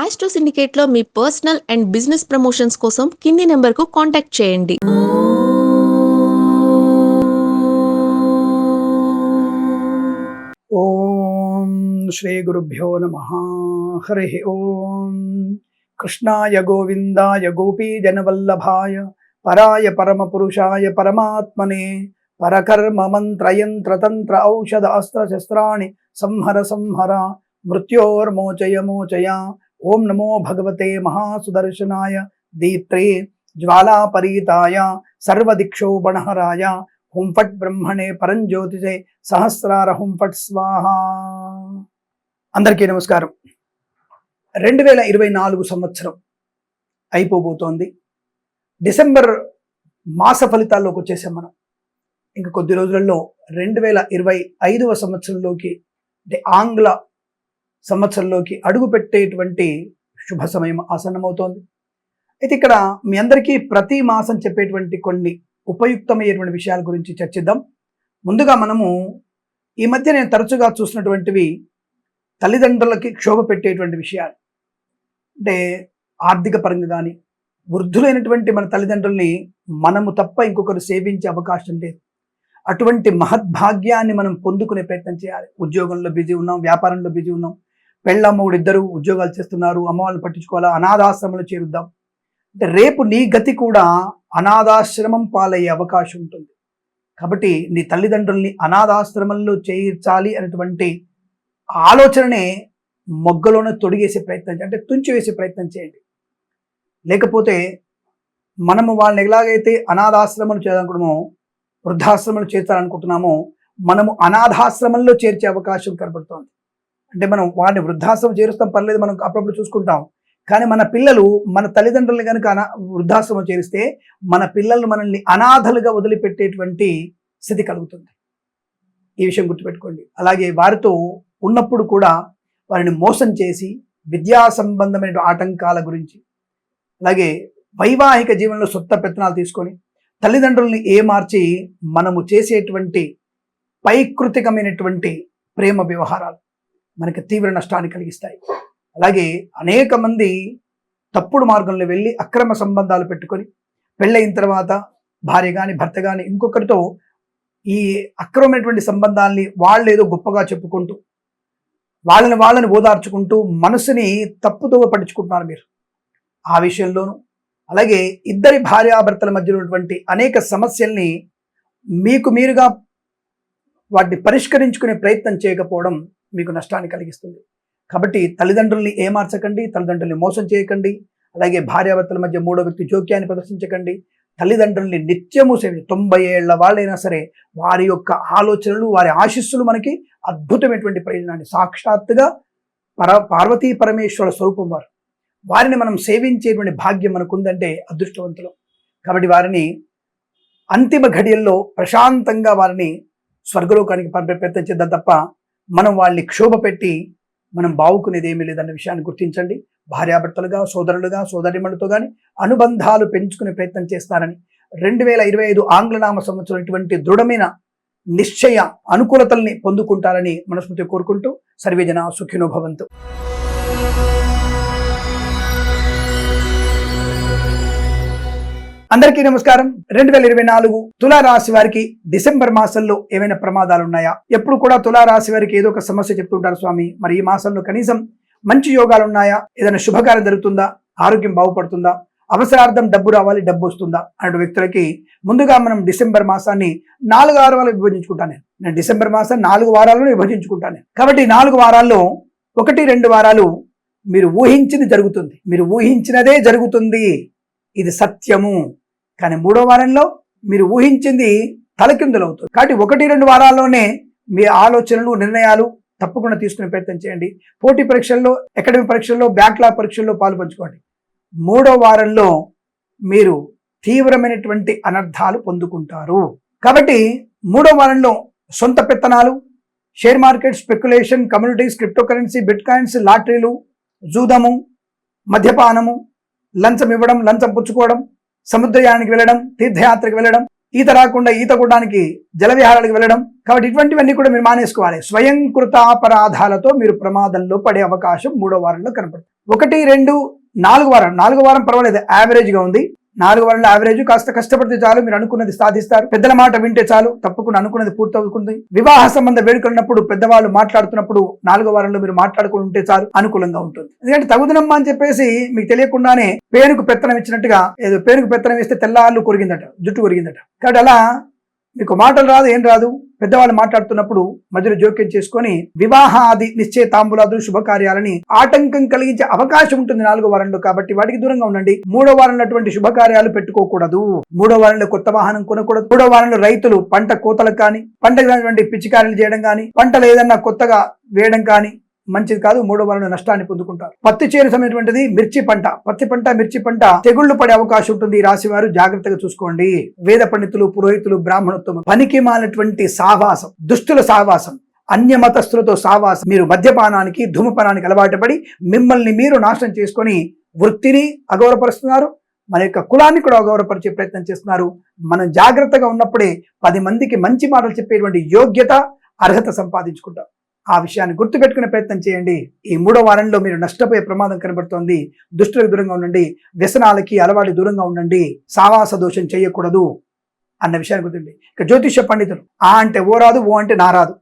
Astro సిండికేట్లో మీ personal and business promotions కోసం కింది నెంబర్కు కాంటాక్ట్ చేయండి. ఓం శ్రీ గురుభ్యో నమః. హరి ఓం. కృష్ణాయ గోవిందాయ గోపీజనవల్లభాయ పరాయ పరమపురుషాయ పరమాత్మనే పరకర్మ మంత్రయంత్రతంత్ర ఔషధ అస్త్ర శస్త్రాణి సంహర సంహర మృత్యోర్మోచయ మోచయ. ఓం నమో భగవతే మహాసుదర్శనాయ దీప్త్రే జ్వాలాపరీతాయ సర్వదిక్షోపణహరాయ హుం ఫట్ బ్రహ్మణే పరంజ్యోతిషే సహస్రార హుం ఫట్ స్వాహ. అందరికీ నమస్కారం. 2024 సంవత్సరం అయిపోబోతోంది. డిసెంబర్ మాస ఫలితాల్లోకి వచ్చేసాం మనం. ఇంకా కొద్ది రోజులలో 2025వ సంవత్సరంలోకి, అంటే ఆంగ్ల సంవత్సరంలోకి అడుగు పెట్టేటువంటి శుభ సమయం ఆసన్నమవుతోంది. అయితే ఇక్కడ మీ అందరికీ ప్రతి మాసం చెప్పేటువంటి కొన్ని ఉపయుక్తమయ్యేటువంటి విషయాల గురించి చర్చిద్దాం. ముందుగా మనము ఈ మధ్య నేను తరచుగా చూసినటువంటివి తల్లిదండ్రులకి క్షోభ పెట్టేటువంటి విషయాలు. అంటే ఆర్థిక పరంగా కానీ, వృద్ధులైనటువంటి మన తల్లిదండ్రుల్ని మనము తప్ప ఇంకొకరు సేవించే అవకాశం లేదు. అటువంటి మహద్భాగ్యాన్ని మనం పొందుకునే ప్రయత్నం చేయాలి. ఉద్యోగంలో బిజీ ఉన్నాం, వ్యాపారంలో బిజీ ఉన్నాం, పెళ్ళమ్మగుడు ఇద్దరు ఉద్యోగాలు చేస్తున్నారు, అమ్మ వాళ్ళని పట్టించుకోవాలా, అనాథాశ్రమంలో చేరుద్దాం. అంటే రేపు నీ గతి కూడా అనాథాశ్రమం పాలయ్యే అవకాశం ఉంటుంది. కాబట్టి నీ తల్లిదండ్రుల్ని అనాథాశ్రమంలో చేర్చాలి అనేటువంటి ఆలోచననే మొగ్గలోనే తొడిగేసే ప్రయత్నం, అంటే తుంచివేసే ప్రయత్నం చేయండి. లేకపోతే మనము వాళ్ళని ఎలాగైతే అనాథాశ్రమం చేయాలనుకుంటున్నామో, వృద్ధాశ్రమంలో చేర్చాలనుకుంటున్నామో, మనము అనాథాశ్రమంలో చేర్చే అవకాశం కనబడుతోంది. అంటే మనం వాడిని వృద్ధాశ్రమం చేరుస్తాం, పర్లేదు, మనం అప్పుడప్పుడు చూసుకుంటాం. కానీ మన పిల్లలు మన తల్లిదండ్రుల్ని కనుక వృద్ధాశ్రమం చేరిస్తే మన పిల్లలు మనల్ని అనాథలుగా వదిలిపెట్టేటువంటి స్థితి కలుగుతుంది. ఈ విషయం గుర్తుపెట్టుకోండి. అలాగే వారితో ఉన్నప్పుడు కూడా వారిని మోసం చేసి విద్యా సంబంధమైన ఆటంకాల గురించి, అలాగే వైవాహిక జీవనంలో సొంత పెత్తనాలు తీసుకొని తల్లిదండ్రుల్ని ఏమార్చి మనము చేసేటువంటి పైకృతికమైనటువంటి ప్రేమ వ్యవహారాలు మనకి తీవ్ర నష్టాన్ని కలిగిస్తాయి. అలాగే అనేక మంది తప్పుడు మార్గంలో వెళ్ళి అక్రమ సంబంధాలు పెట్టుకొని పెళ్ళయిన తర్వాత భార్య కానీ భర్త కానీ ఇంకొకరితో ఈ అక్రమమైనటువంటి సంబంధాల్ని వాళ్ళు ఏదో గొప్పగా చెప్పుకుంటూ వాళ్ళని ఓదార్చుకుంటూ మనసుని తప్పుతో పట్టించుకుంటున్నారు మీరు. ఆ విషయంలోనూ అలాగే ఇద్దరి భార్యాభర్తల మధ్య ఉన్నటువంటి అనేక సమస్యల్ని మీకు మీరుగా వాటిని పరిష్కరించుకునే ప్రయత్నం చేయకపోవడం మీకు నష్టాన్ని కలిగిస్తుంది. కాబట్టి తల్లిదండ్రుల్ని ఏమార్చకండి, తల్లిదండ్రుల్ని మోసం చేయకండి. అలాగే భార్యాభర్తల మధ్య మూడో వ్యక్తి జోక్యాన్ని ప్రదర్శించకండి. తల్లిదండ్రుల్ని నిత్యము సేవ, 90 ఏళ్ల వాళ్ళైనా సరే వారి యొక్క ఆలోచనలు, వారి ఆశీస్సులు మనకి అద్భుతమైనటువంటి ప్రయోజనాన్ని, సాక్షాత్తుగా పార్వతీ పరమేశ్వర స్వరూపం వారు. వారిని మనం సేవించేటువంటి భాగ్యం మనకుందంటే అదృష్టవంతులు. కాబట్టి వారిని అంతిమ ఘడియల్లో ప్రశాంతంగా వారిని స్వర్గలోకానికి పంపే ప్రయత్నం చేద్దాం తప్ప మనం వాళ్ళని క్షోభ పెట్టి మనం బావుకునేది ఏమీ లేదన్న విషయాన్ని గుర్తించండి. భార్యాభర్తలుగా, సోదరులుగా, సోదరిమణులతో కానీ అనుబంధాలు పెంచుకునే ప్రయత్నం చేస్తారని 2025 ఆంగ్లనామ సంవత్సరం ఇటువంటి దృఢమైన నిశ్చయ అనుకూలతల్ని పొందుకుంటారని మనస్ఫూర్తిగా కోరుకుంటూ సర్వేజన సుఖినో భవంతు. అందరికీ నమస్కారం. 2024 తులారాశి వారికి డిసెంబర్ మాసంలో ఏమైనా ప్రమాదాలు ఉన్నాయా? ఎప్పుడు కూడా తులారాశి వారికి ఏదో ఒక సమస్య చెప్తుంటారు స్వామి. మరి ఈ మాసంలో కనీసం మంచి యోగాలు ఉన్నాయా? ఏదైనా శుభకార్యం జరుగుతుందా? ఆరోగ్యం బాగుపడుతుందా? అవసరార్థం డబ్బు రావాలి, డబ్బు వస్తుందా అనే వ్యక్తులకి ముందుగా మనం డిసెంబర్ మాసాన్ని 4 వారాలు విభజించుకుంటాను. నేను డిసెంబర్ మాసం 4 వారాలను విభజించుకుంటాను. కాబట్టి 4 వారాల్లో 1-2 వారాలు మీరు ఊహించింది జరుగుతుంది, మీరు ఊహించినదే జరుగుతుంది, ఇది సత్యము. కానీ 3వ వారంలో మీరు ఊహించింది తలకిందులవుతుంది. కాబట్టి 1-2 వారాల్లోనే మీ ఆలోచనలు, నిర్ణయాలు తప్పకుండా తీసుకునే ప్రయత్నం చేయండి. పోటీ పరీక్షల్లో, అకాడమిక్ పరీక్షల్లో, బ్యాక్లాగ్ పరీక్షల్లో పాలు పంచుకోండి. 3వ వారంలో మీరు తీవ్రమైనటువంటి అనర్థాలు పొందుకుంటారు. కాబట్టి 3వ వారంలో సొంత పెత్తనాలు, share market, speculation, communities, cryptocurrency, bitcoins, లాటరీలు, జూదము, మద్యపానము, లంచం ఇవ్వడం, లంచం పుచ్చుకోవడం, సముద్రయానికి వెళ్ళడం, తీర్థయాత్రకు వెళ్ళడం, ఈత రాకుండా ఈత కొట్టడానికి జల విహారాలకు వెళ్ళడం. కాబట్టి ఇటువంటివన్నీ కూడా మీరు మానేసుకోవాలి. స్వయంకృతాపరాధాలతో మీరు ప్రమాదంలో పడే అవకాశం 3వ వారంలో కనపడుతుంది. 1, 2, 4 వారం. 4వ వారం పర్వాలేదు, యావరేజ్ గా ఉంది. 4 వారంలో యావరేజ్. కాస్త కష్టపడితే చాలు, మీరు అనుకున్నది సాధిస్తారు. పెద్దల మాట వింటే చాలు, తప్పకుండా అనుకున్నది పూర్తవుతుంది. వివాహ సంబంధ వేడుకలున్నప్పుడు పెద్దవాళ్ళు మాట్లాడుతున్నప్పుడు 4వ వారంలో మీరు మాట్లాడుకుని ఉంటే చాలు, అనుకూలంగా ఉంటుంది. ఎందుకంటే తగుదనమ్మా అని చెప్పేసి మీకు తెలియకుండానే పేరుకు పెత్తనం ఇచ్చినట్టుగా, ఏదో పేరుకు పెత్తనం వేస్తే తెల్లాళ్ళు కొరిగిందట, జుట్టు కొరిగిందట. కాబట్టి అలా మీకు మాటలు రాదు, ఏం రాదు. పెద్దవాళ్ళు మాట్లాడుతున్నప్పుడు మధ్యలో జోక్యం చేసుకొని వివాహాది నిశ్చయితాంబులాదులు శుభకార్యాలని ఆటంకం కలిగించే అవకాశం ఉంటుంది 4వ వారంలో. కాబట్టి వాటికి దూరంగా ఉండండి. 3వ వారంలో అటువంటి శుభకార్యాలు పెట్టుకోకూడదు. 3వ వారంలో కొత్త వాహనం కొనకూడదు. 3వ వారంలో రైతులు పంట కోతలకు కానీ, పంటకు పిచ్చికార్యాలు చేయడం కానీ, పంటలు ఏదన్నా కొత్తగా వేయడం కానీ మంచిది కాదు. 3వ వారంలో నష్టాన్ని పొందుకుంటారు. పత్తి చేను సమయమైనటువంటిది మిర్చి పంట. పత్తి పంట, మిర్చి పంట తెగుళ్లు పడే అవకాశం ఉంటుంది. ఈ రాశి వారు జాగ్రత్తగా చూసుకోండి. వేద పండితులు, పురోహితులు, బ్రాహ్మణోత్తములు, పనికి మాలినటువంటి సావాసం, దుష్టుల సావాసం, అన్య మతస్థులతో సావాసం, మీరు మద్యపానానికి, ధూమపానానికి అలవాటు పడి మిమ్మల్ని మీరు నాశనం చేసుకొని వృత్తిని అగౌరవపరుస్తున్నారు, మన యొక్క కులాన్ని కూడా అగౌరవపరిచే ప్రయత్నం చేస్తున్నారు. మనం జాగ్రత్తగా ఉన్నప్పుడే 10 మందికి మంచి మాటలు చెప్పేటువంటి యోగ్యత, అర్హత సంపాదించుకుంటాం. ఆ విషయాన్ని గుర్తుపెట్టుకునే ప్రయత్నం చేయండి. ఈ 3వ వారంలో మీరు నష్టపోయే ప్రమాదం కనబడుతోంది. దుష్టులకు దూరంగా ఉండండి, వ్యసనాలకి అలవాటు దూరంగా ఉండండి, సావాస దోషం చేయకూడదు అన్న విషయాన్ని గుర్తుండి. ఇక జ్యోతిష్య పండితులు ఆ అంటే ఓ రాదు, ఓ అంటే నా రాదు,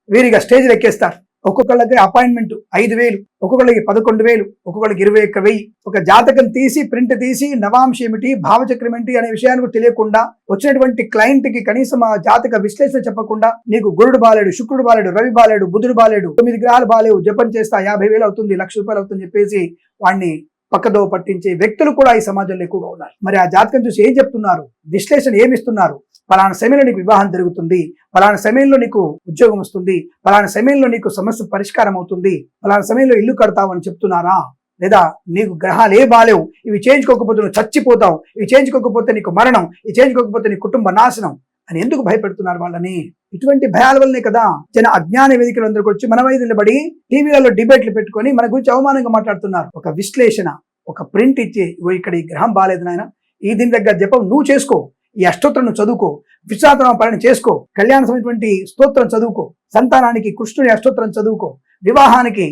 వీరిగా స్టేజ్లు ఎక్కేస్తారు. ఒక్కొక్కళ్ళకి అపాయింట్మెంట్ 5,000, ఒక్కొక్కళ్ళకి 11,000, ఒక్కొక్కళ్ళకి 21,000. ఒక జాతకం తీసి ప్రింట్ తీసి నవాంశ ఏమిటి, భావచక్రం ఏంటి అనే విషయానికి తెలియకుండా వచ్చినటువంటి క్లయింట్ కి కనీసం ఆ జాతక విశ్లేషణ చెప్పకుండా నీకు గురుడు బాలేడు, శుక్రుడు బాలేడు, రవి బాలేడు, బుధుడు బాలేడు, 9 గ్రహాలు బాలేవు, జపం చేస్తా 50,000 అవుతుంది, ₹1,00,000 అవుతుంది చెప్పేసి వాడిని పక్కదో పట్టించే వ్యక్తులు కూడా ఈ సమాజంలో ఎక్కువగా ఉన్నారు. మరి ఆ జాతకం చూసి ఏం చెప్తున్నారు, విశ్లేషణ ఏమిస్తున్నారు? పలానా సమయంలో నీకు వివాహం జరుగుతుంది, పలానా సమయంలో నీకు ఉద్యోగం వస్తుంది, పలానా సమయంలో నీకు సమస్య పరిష్కారం అవుతుంది, పలానా సమయంలో ఇల్లు కడతావు అని చెప్తున్నారా? లేదా నీకు గ్రహాలు ఏ బాలేవు, ఇవి చేయించుకోకపోతే నువ్వు చచ్చిపోతావు, ఇవి చేయించుకోకపోతే నీకు మరణం, ఇవి చేయించుకోకపోతే నీ కుటుంబ నాశనం అని ఎందుకు భయపెడుతున్నారు వాళ్ళని? ఇటువంటి భయాల వల్లనే కదా జన అజ్ఞాన వేదికలందరికీ వచ్చి మన వైపు నిలబడి టీవీలలో డిబేట్లు పెట్టుకొని మన గురించి అవమానంగా మాట్లాడుతున్నారు. ఒక విశ్లేషణ, ఒక ప్రింట్ ఇచ్చి ఇక్కడ ఈ గ్రహం బాలేదు నాయన, ఈ దీని దగ్గర జపం నువ్వు చేసుకో, ఈ అష్టోత్తరం నువ్వు చదువుకో, విశ్వాస పాలన చేసుకో, కళ్యాణ సమయటువంటి స్తోత్రం చదువుకో, సంతానానికి కృష్ణుడి అష్టోత్తరం చదువుకో, వివాహానికి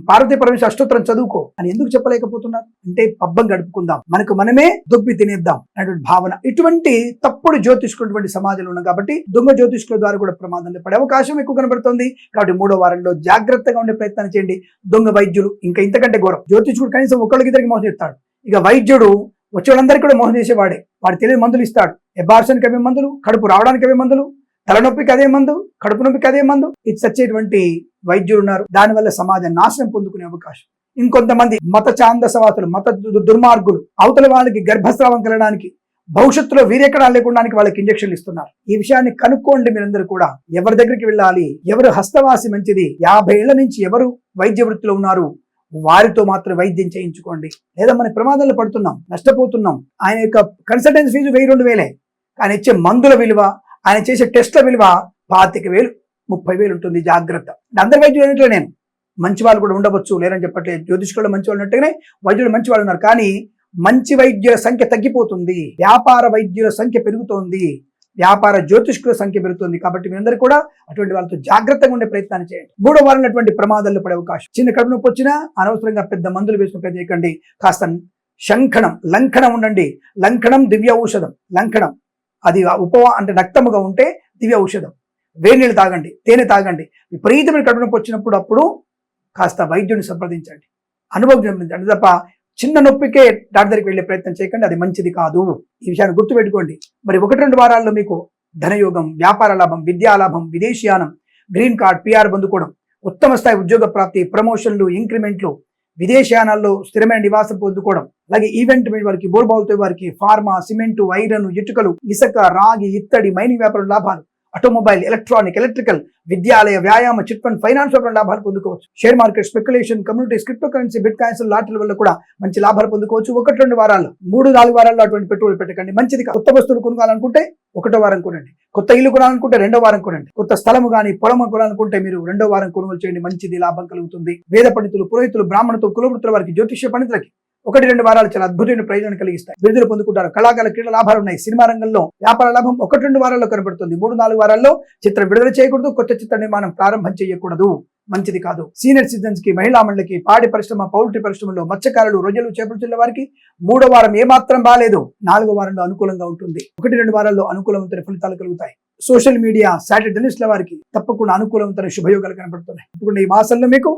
పార్వతీ పరమేశ్వర అష్టోత్తరం చదువుకో అని ఎందుకు చెప్పలేకపోతున్నారు? అంటే పబ్బం గడుపుకుందాం, మనకు మనమే దొబ్బి తినేద్దాం అనేటువంటి భావన. ఇటువంటి తప్పుడు జ్యోతిష్కున్నటువంటి సమాజంలో ఉన్నాం కాబట్టి దొంగ జ్యోతిష్కుల ద్వారా కూడా ప్రమాదంలో పడే అవకాశం ఎక్కువ కనబడుతుంది. కాబట్టి 3వ వారంలో జాగ్రత్తగా ఉండే ప్రయత్నం చేయండి. దొంగ వైద్యులు ఇంకా ఇంతకంటే ఘోరం. జ్యోతిష్కుడు కనీసం ఒకళ్ళకి ఇద్దరికి మోసం చేస్తాడు, ఇక వైద్యుడు వచ్చే వాళ్ళందరికీ కూడా మోసం చేసేవాడే. వాడు తెలియని మందులు ఇస్తాడు. అబార్షన్కి అవే మందులు, కడుపు రావడానికి అవే మందులు, తలనొప్పికి అదే మందు, కడుపు నొప్పికి అదే మందు. ఇది చచ్చేటువంటి వైద్యులు ఉన్నారు. దానివల్ల సమాజం నాశనం పొందుకునే అవకాశం. ఇంకొంతమంది మత ఛాందసవాతులు, మత దుర్మార్గులు అవతల వాళ్ళకి గర్భస్రావం కలగడానికి, భవిష్యత్తులో వీరెక్కడా లేకుండా వాళ్ళకి ఇంజక్షన్లు ఇస్తున్నారు. ఈ విషయాన్ని కనుక్కోండి మీరందరూ కూడా. ఎవరి దగ్గరికి వెళ్ళాలి, ఎవరు హస్తవాసి మంచిది, 50 ఏళ్ల నుంచి ఎవరు వైద్య వృత్తిలో ఉన్నారు వారితో మాత్రం వైద్యం చేయించుకోండి. లేదా మన ప్రమాదాలు పడుతున్నాం, నష్టపోతున్నాం. ఆయన యొక్క కన్సల్టెన్సీ ఫీజు 1,000-2,000, ఆయన ఇచ్చే మందుల విలువ, ఆయన చేసే టెస్ట్ల విలువ 25,000, 30,000 ఉంటుంది. జాగ్రత్త. అందరి వైద్యులు అన్నట్లు నేను మంచి వాళ్ళు కూడా ఉండవచ్చు, లేరని చెప్పట్లేదు. జ్యోతిష్కులు మంచి వాళ్ళు ఉన్నట్టుగానే వైద్యులు మంచి వాళ్ళు ఉన్నారు. కానీ మంచి వైద్యుల సంఖ్య తగ్గిపోతుంది, వ్యాపార వైద్యుల సంఖ్య పెరుగుతోంది, వ్యాపార జ్యోతిష్కుల సంఖ్య పెరుగుతుంది. కాబట్టి మీరందరూ కూడా అటువంటి వాళ్ళతో జాగ్రత్తగా ఉండే ప్రయత్నాన్ని చేయండి. 3వ వారంలో అటువంటి ప్రమాదాల్లో పడే అవకాశం. చిన్న కడుపు నొప్పి వచ్చినా అనవసరంగా పెద్ద మందులు వేసుకుని ప్రయత్నం చేయకండి. కాస్త లంకణం ఉండండి. లంకణం దివ్య ఔషధం. లంకణం అది అంటే రక్తముగా ఉంటే దివ్య ఔషధం. వేడి నీళ్ళు తాగండి, తేనె తాగండి. విపరీతమైన కడుపు నొప్పి వచ్చినప్పుడు అప్పుడు కాస్త వైద్యుని సంప్రదించండి, అనుభవం చెందించండి తప్ప చిన్న నొప్పికే డాక్టర్ దగ్గరికి వెళ్ళే ప్రయత్నం చేయకండి. అది మంచిది కాదు. ఈ విషయాన్ని గుర్తుపెట్టుకోండి. మరి 1-2 వారాల్లో మీకు ధనయోగం, వ్యాపార లాభం, విద్యా లాభం, విదేశీయానం, గ్రీన్ కార్డ్, PR పొందుకోవడం, ఉత్తమ స్థాయి ఉద్యోగ ప్రాప్తి, ప్రమోషన్లు, ఇంక్రిమెంట్లు, విదేశీయానాల్లో స్థిరమైన నివాసం పొందుకోవడం, అలాగే ఈవెంట్ వారికి, బోర్బావులతో వారికి, ఫార్మా, సిమెంటు, ఐరన్, ఇటుకలు, ఇసుక, రాగి, ఇత్తడి, మైనింగ్ వ్యాపారం లాభాలు, ఆటోమొబైల్, ఎలక్ట్రానిక్, ఎలక్ట్రికల్, విద్యాలయ, వ్యాయామ, చిట్ ఫండ్, ఫైనాన్స్ వ్యాపారం లాభాలు పొందుకోవచ్చు. Share market, speculation, communities, cryptocurrency, bitcoins, లాటరీల వల్ల కూడా మంచి లాభాలు పొందుకోవచ్చు. 1-2 వారాల్లో, 3-4 వారాల్లో అటువంటి పెట్టుబడులు పెట్టకండి. మంచిది. కొత్త వస్తువులు కొనుక్కోవాలనుకుంటే 1వ వారం కొనండి. కొత్త ఇల్లు కొనాలనుకుంటే 2వ వారం కొనండి. కొత్త స్థలము కానీ పొలము కొనాలనుకుంటే మీరు 2వ వారం కొనుగోలు చేయండి. మంచిది, లాభం కలుగుతుంది. వేద పండితులు, పురోహితులు, బ్రాహ్మణులు, కులవృత్తుల వారికి, జ్యోతిష్య పండితులకి 1-2 వారాలు చాలా అద్భుతమైన ప్రయోజనం కలిగిస్తాయి. బిరుదులు పొందుకుంటారు. కళాకారుల క్రీడా లాభాలు ఉన్నాయి. సినిమా రంగంలో వ్యాపార లాభం 1-2 వారాల్లో కనబడుతుంది. 3-4 వారాల్లో చిత్రం విడుదల చేయకూడదు. కొత్త చిత్ర నిర్మాణం ప్రారంభం చేయకూడదు. మంచిది కాదు. సీనియర్ సిటిజన్స్ కి, మహిళా మండలికి, పాడి పరిశ్రమ, పౌల్ట్రీ పరిశ్రమలో, మత్స్యకారులు, రొయ్యలు, చేపలు చిన్న వారికి 3వ వారం ఏమాత్రం బాలేదు. 4వ వారంలో అనుకూలంగా ఉంటుంది. 1-2 వారాల్లో అనుకూలవంతమైన ఫలితాలు కలుగుతాయి. సోషల్ మీడియా, శాటిలైట్ జర్నలిస్టుల వారికి తప్పకుండా అనుకూలవంతమైన శుభయోగాలు కనబడుతున్నాయి. తప్పకుండా ఈ మాసంలో మీకు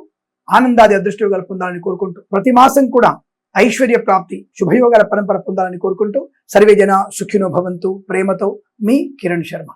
ఆనందాది అదృష్టయోగాలు పొందాలని కోరుకుంటూ, ప్రతి మాసం కూడా ఐశ్వర్య ప్రాప్తి, శుభయోగాల పరంపర పొందాలని కోరుకుంటూ, సర్వే జన సుఖినో భవంతు. ప్రేమతో మీ కిరణ్ శర్మ.